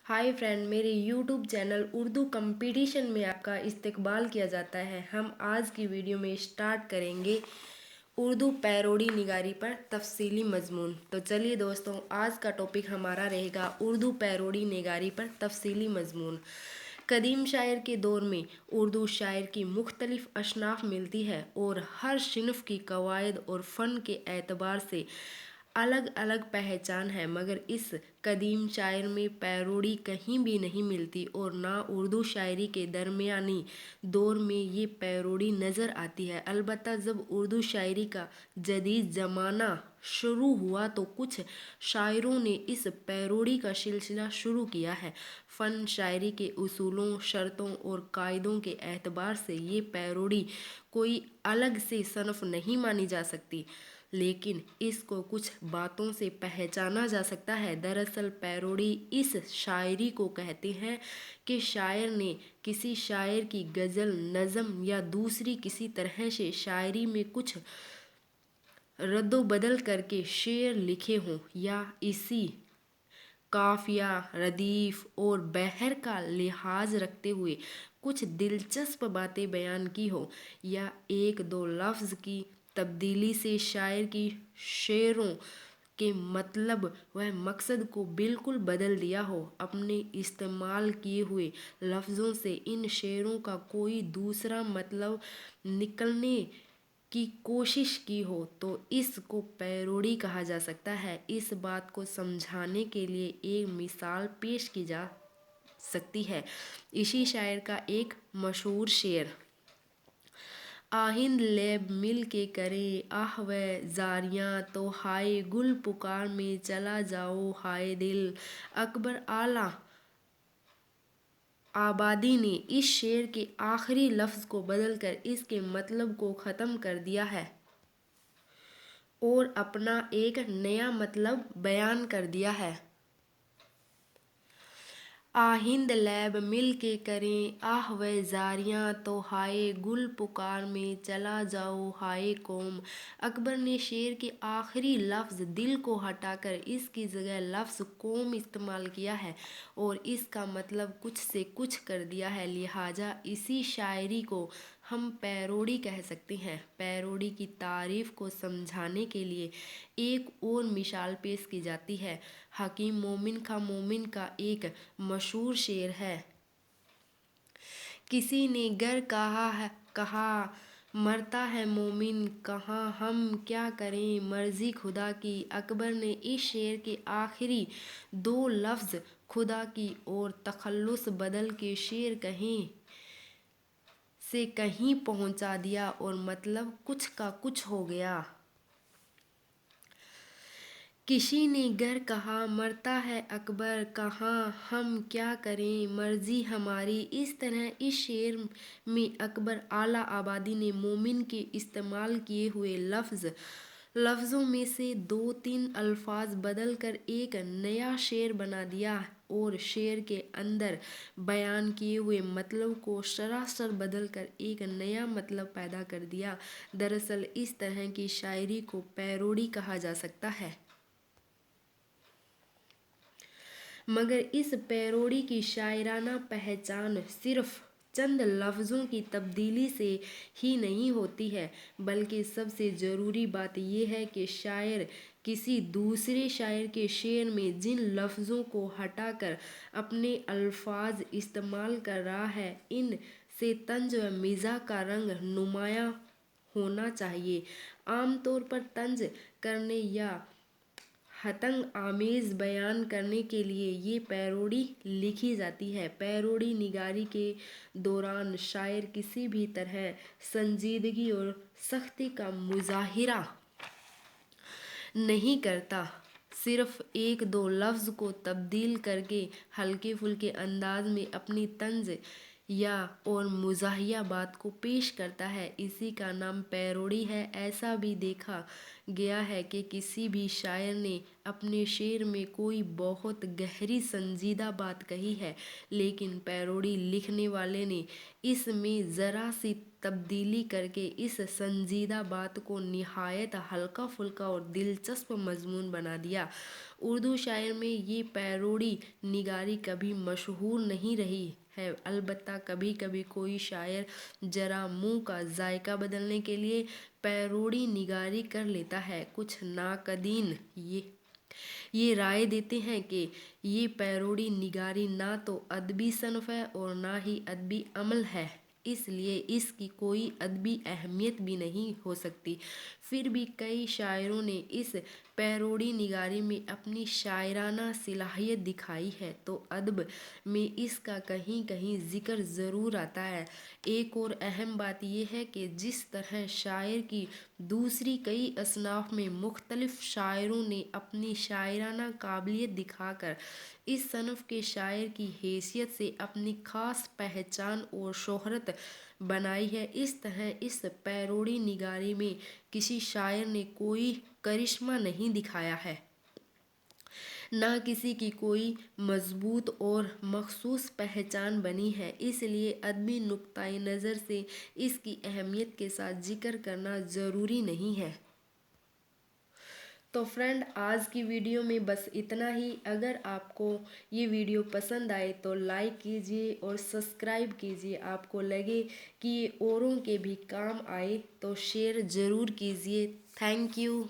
Hi friend, मेरे YouTube channel Urdu competition में आपका इस्तकबाल किया जाता है। हम आज की वीडियो में स्टार्ट करेंगे उर्दू पैरोडी निगारी पर तफसीली मजमून। तो चलिए दोस्तों, आज का टॉपिक हमारा रहेगा उर्दू पैरोडी निगारी पर तफसीली मजमून। कदीम शायर के दौर में उर्दू शायर की मुख्तलिफ असनाफ मिलती है और हर सिनफ की कवायद और फ़न के एतबार से अलग अलग पहचान है, मगर इस कदीम शायर में पैरोडी कहीं भी नहीं मिलती और ना उर्दू शायरी के दरमियानी दौर में ये पैरोडी नज़र आती है। अलबत्ता जब उर्दू शायरी का जदीद ज़माना शुरू हुआ तो कुछ शायरों ने इस पैरोडी का सिलसिला शुरू किया है। फ़न शायरी के उसूलों, शर्तों और कायदों के एतबार से ये पैरोडी कोई अलग से सनफ़ नहीं मानी जा सकती, लेकिन इसको कुछ बातों से पहचाना जा सकता है। दरअसल पैरोडी इस शायरी को कहते हैं कि शायर ने किसी शायर की गज़ल, नज़म या दूसरी किसी तरह से शायरी में कुछ रद्दोबदल करके शेर लिखे हों, या इसी काफिया, रदीफ और बहर का लिहाज रखते हुए कुछ दिलचस्प बातें बयान की हो, या एक दो लफ्ज़ की तब्दीली से शायर की शेरों के मतलब व मकसद को बिल्कुल बदल दिया हो। अपने इस्तेमाल किए हुए लफ्ज़ों से इन शेरों का कोई दूसरा मतलब निकलने की कोशिश की हो तो इसको पैरोडी कहा जा सकता है। इस बात को समझाने के लिए एक मिसाल पेश की जा सकती है। इसी शायर का एक मशहूर शेर, आहिंद लेब मिल के करे आह व जारियां, तो हाय गुल पुकार में चला जाओ हाय दिल। अकबर आला आबादी ने इस शेर के आखिरी लफ्ज़ को बदलकर इसके मतलब को ख़त्म कर दिया है और अपना एक नया मतलब बयान कर दिया है। आहिंद लैब मिल के करें आह व जारियां, तो हाय गुल पुकार में चला जाओ हाय कौम। अकबर ने शेर के आखिरी लफ्ज़ दिल को हटाकर इसकी जगह लफ्ज़ कौम इस्तेमाल किया है और इसका मतलब कुछ से कुछ कर दिया है। लिहाजा इसी शायरी को हम पैरोडी कह सकते हैं। पैरोडी की तारीफ़ को समझाने के लिए एक और मिसाल पेश की जाती है। हकीम मोमिन खां मोमिन का एक मशहूर शेर है, किसी ने गर कहा मरता है मोमिन, कहाँ हम क्या करें मर्जी खुदा की। अकबर ने इस शेर के आखिरी दो लफ्ज़ खुदा की और तखल्लुस बदल के शेर कहीं से कहीं पहुंचा दिया और मतलब कुछ का कुछ हो गया। किसी ने गर कहा मरता है अकबर, कहाँ हम क्या करें मर्जी हमारी। इस तरह इस शेर में अकबर आला आबादी ने मोमिन के इस्तेमाल किए हुए लफ्ज़ों में से दो तीन अल्फाज बदल कर एक नया शेर बना दिया और शेर के अंदर बयान किए हुए मतलब को सरासर बदल कर एक नया मतलब पैदा कर दिया। दरअसल इस तरह की शायरी को पैरोडी कहा जा सकता है, मगर इस पैरोडी की शायराना पहचान सिर्फ चंद लफ्ज़ों की तब्दीली से ही नहीं होती है, बल्कि सबसे ज़रूरी बात यह है कि शायर किसी दूसरे शायर के शेर में जिन लफ्ज़ों को हटाकर अपने अल्फाज इस्तेमाल कर रहा है, इन से तंज व मिज़ाह का रंग नुमायाँ होना चाहिए। आम तौर पर तंज करने या हतंग आमेज़ बयान करने के लिए ये पैरोडी लिखी जाती है। पैरोडी निगारी के दौरान शायर किसी भी तरह संजीदगी और सख्ती का मुजाहिरा नहीं करता, सिर्फ एक दो लफ्ज़ को तब्दील करके हल्के फुल्के अंदाज में अपनी तंज या और मज़ाहिया बात को पेश करता है, इसी का नाम पैरोडी है। ऐसा भी देखा गया है कि किसी भी शायर ने अपने शेर में कोई बहुत गहरी संजीदा बात कही है, लेकिन पैरोडी लिखने वाले ने इसमें ज़रा सी तब्दीली करके इस संजीदा बात को निहायत हल्का फुल्का और दिलचस्प मजमून बना दिया। उर्दू शायर में ये पैरोडी निगारी कभी मशहूर नहीं रही है, अलबत्ता कभी कभी कोई शायर जरा मुंह का जायका बदलने के लिए पैरोडी निगारी कर लेता है। कुछ नाकदीन ये राय देते हैं कि ये पैरोडी निगारी ना तो अदबी सनफ़ है और ना ही अदबी अमल है, इसलिए इसकी कोई अदबी अहमियत भी नहीं हो सकती। फिर भी कई शायरों ने इस पैरोडी निगारी में अपनी शायराना सलाहियत दिखाई है, तो अदब में इसका कहीं कहीं ज़िक्र ज़रूर आता है। एक और अहम बात यह है कि जिस तरह शायर की दूसरी कई असनाफ में मुख्तलिफ शायरों ने अपनी शायराना काबिलियत दिखाकर इस सनफ़ के शायर की हैसियत से अपनी ख़ास पहचान और शोहरत बनाई है, इस तरह इस पैरोडी निगारी में किसी शायर ने कोई करिश्मा नहीं दिखाया है, ना किसी की कोई मजबूत और मखसूस पहचान बनी है, इसलिए अदबी नुक्ताए नज़र से इसकी अहमियत के साथ जिक्र करना ज़रूरी नहीं है। तो फ्रेंड, आज की वीडियो में बस इतना ही। अगर आपको ये वीडियो पसंद आए तो लाइक कीजिए और सब्सक्राइब कीजिए। आपको लगे कि ये औरों के भी काम आए तो शेयर ज़रूर कीजिए। Thank you.